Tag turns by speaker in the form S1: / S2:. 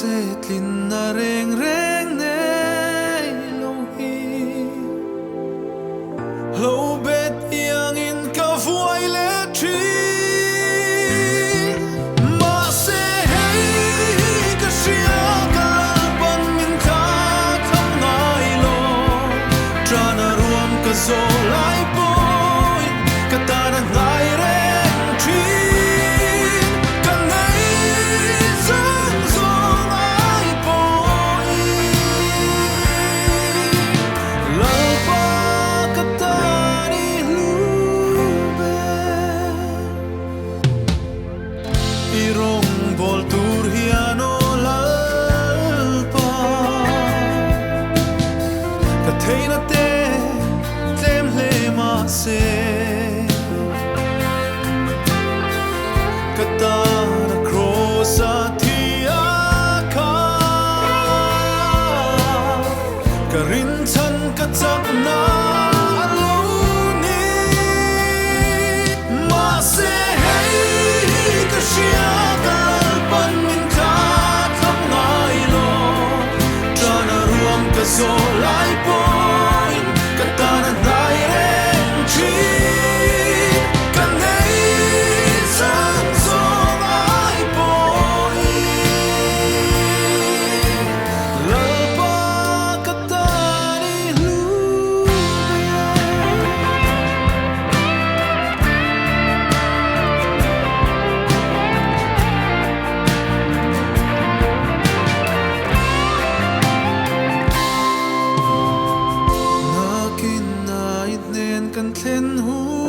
S1: se tlin na reng reng nei lo hi lo bet yang in ka vuai le tri ma se hey ka sia ka ban min tha tham ngai lo tra na ruam ka zo lai boy ka ta na ngai reng tri Kata na cross Chhantea-I karin chan ka chak na alo ni ma se hey ka sia ka pan min tha tham ngai lo tra na ruam ka zo lai point kata na nai reng chi kan thlen hu